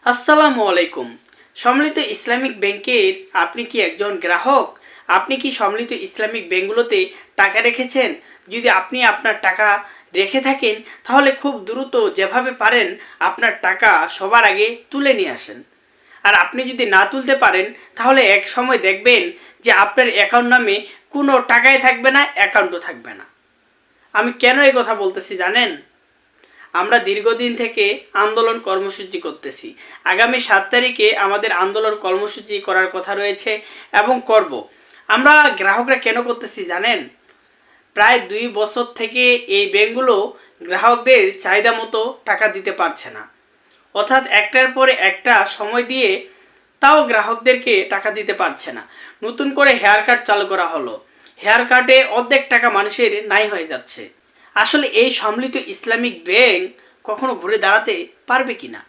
আসসালামু আলাইকুম। সম্মিলিত ইসলামিক ব্যাংকের আপনি কি একজন গ্রাহক? আপনি কি সম্মিলিত ইসলামিক ব্যাংকগুলোতে টাকা রেখেছেন? যদি আপনি আপনার টাকা রেখে থাকেন তাহলে খুব দ্রুত যেভাবে পারেন আপনার টাকা সবার আগে তুলে নিয়ে আসেন। আর আপনি যদি না তুলতে পারেন তাহলে এক সময় দেখবেন যে আপনার অ্যাকাউন্ট নামে কোনো টাকাই থাকবে না, অ্যাকাউন্টও থাকবে না। আমি কেন এই কথা বলতেছি জানেন? আমরা দীর্ঘদিন থেকে আন্দোলন কর্মসূচি করতেছি। আগামী 7 তারিখে আমাদের আন্দোলন কর্মসূচি করার কথা রয়েছে এবং করব। আমরা গ্রাহকরা কেন করতেছি জানেন? প্রায় 2 বছর থেকে এই ব্যাংকগুলো গ্রাহকদের চাহিদা মতো টাকা দিতে পারছে না। অর্থাৎ একটার পরে একটা সময় দিয়ে তাও গ্রাহকদেরকে টাকা দিতে পারছে না। নতুন করে হেয়ার কাট চালু করা হলো। হেয়ার কাটে অর্ধেক টাকা মানুষের নাই হয়ে যাচ্ছে। আসলে এই সম্মিলিত ইসলামিক ব্যাংক কখনো ঘুরে দাঁড়াতে পারবে কি না,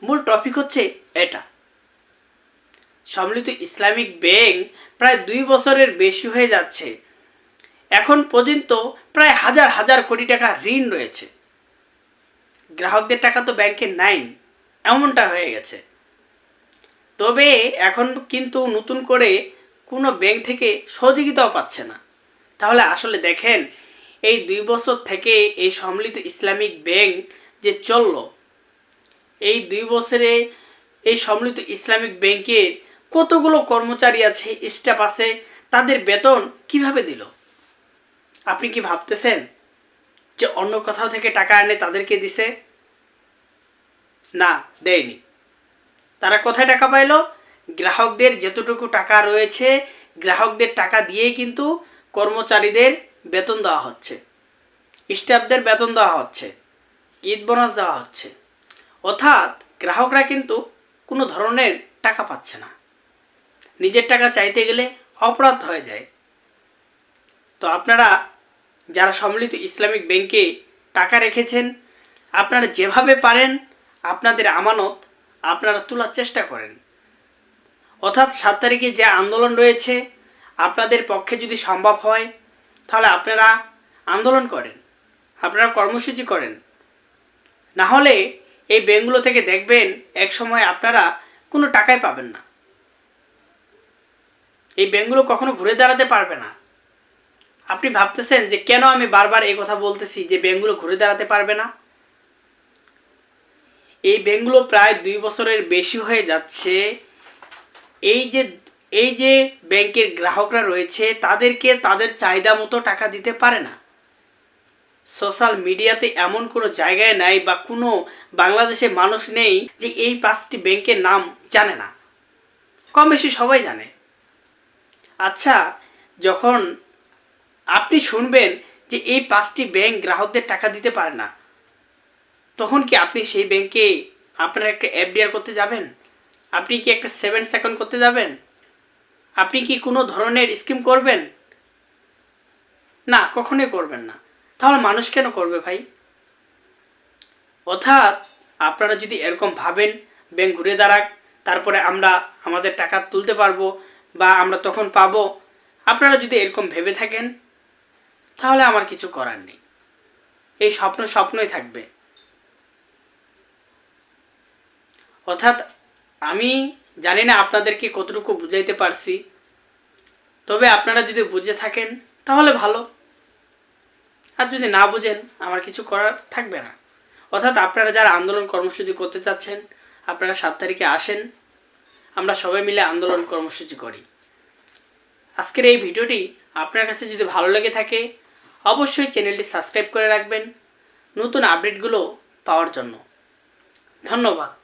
মূল টপিক হচ্ছে এটা। সম্মিলিত ইসলামিক ব্যাংক প্রায় 2 বছরের বেশি হয়ে যাচ্ছে। এখন পর্যন্ত প্রায় হাজার হাজার কোটি টাকা ঋণ রয়েছে। গ্রাহকদের টাকা তো ব্যাংকে নাই, এমনটা হয়ে গেছে। তবে এখন কিন্তু নতুন করে কোনো ব্যাংক থেকে সহযোগিতাও পাচ্ছে না। তাহলে আসলে দেখেন, এই 2 বছর থেকে এই সম্মিলিত ইসলামিক ব্যাংক যে চলল, এই 2 বছরে এই সম্মিলিত ইসলামিক ব্যাংকের কতগুলো কর্মচারী আছে, স্টাফ আছে, তাদের বেতন কিভাবে দিল? আপনি কি ভাবতেছেন যে অন্য কোথাও থেকে টাকা এনে তাদেরকে দিছে? না, দেয়নি। তারা কোথায় টাকা পাইল? গ্রাহকদের যতটুকু টাকা রয়েছে, গ্রাহকদের টাকা দিয়েই কিন্তু কর্মচারীদের বেতন দেওয়া হচ্ছে, স্টাফদের বেতন দেওয়া হচ্ছে, ঈদ বোনাস দেওয়া হচ্ছে। অর্থাৎ গ্রাহকরা কিন্তু কোনো ধরনের টাকা পাচ্ছে না। নিজের টাকা চাইতে গেলে অপরাধ হয়ে যায়। তো আপনারা যারা সম্মিলিত ইসলামিক ব্যাংকে টাকা রেখেছেন, আপনারা যেভাবে পারেন আপনাদের আমানত আপনারা তোলার চেষ্টা করেন। অর্থাৎ 7 তারিখে যে আন্দোলন রয়েছে, আপনাদের পক্ষে যদি সম্ভব হয় তাহলে আপনারা আন্দোলন করেন, আপনারা কর্মসূচি করেন। না হলে এই ব্যাংকগুলো থেকে দেখবেন এক সময় আপনারা কোনো টাকাই পাবেন না। এই ব্যাংকগুলো কখনো ঘুরে দাঁড়াতে পারবে না। আপনি ভাবতেছেন যে কেন আমি বারবার এই কথা বলতেছি যে ব্যাংকগুলো ঘুরে দাঁড়াতে পারবে না? এই ব্যাংকগুলো প্রায় 2 বছরের বেশি হয়ে যাচ্ছে। এই যে ব্যাংকের গ্রাহকরা রয়েছে তাদেরকে তাদের চাহিদা মতো টাকা দিতে পারে না। সোশ্যাল মিডিয়াতে এমন কোনো জায়গায় নাই বা কোনো বাংলাদেশে মানুষ নেই যে এই 5টি ব্যাংকের নাম জানে না। কম বেশি সবাই জানে। আচ্ছা, যখন আপনি শুনবেন যে এই 5টি ব্যাংক গ্রাহকদের টাকা দিতে পারে না, তখন কি আপনি সেই ব্যাংকে আপনার একটা এফডিআর করতে যাবেন? আপনি কি একটা সেভিংস অ্যাকাউন্ট করতে যাবেন? আপনি কি কোনো ধরনের স্কিম করবেন? না, কখনোই করবেন না। তাহলে মানুষ কেন করবে ভাই? অর্থাৎ আপনারা যদি এরকম ভাবেন ব্যাংক ঘুরে দাঁড়াক, তারপরে আমরা আমাদের টাকা তুলতে পারবো বা আমরা তখন পাবো, আপনারা যদি এরকম ভেবে থাকেন তাহলে আমার কিছু করার নেই। এই স্বপ্নই থাকবে। অর্থাৎ আমি জানি না আপনাদেরকে কতটুকু বুঝাইতে পারছি, তবে আপনারা যদি বুঝে থাকেন তাহলে ভালো, আর যদি না বুঝেন আমার কিছু করার থাকবে না। অর্থাৎ আপনারা যারা আন্দোলন কর্মসূচি করতে চাচ্ছেন, আপনারা 7 তারিখে আসেন, আমরা সবাই মিলে আন্দোলন কর্মসূচি করি। আজকের এই ভিডিওটি আপনার কাছে যদি ভালো লেগে থাকে অবশ্যই চ্যানেলটি সাবস্ক্রাইব করে রাখবেন নতুন আপডেটগুলো পাওয়ার জন্য। ধন্যবাদ।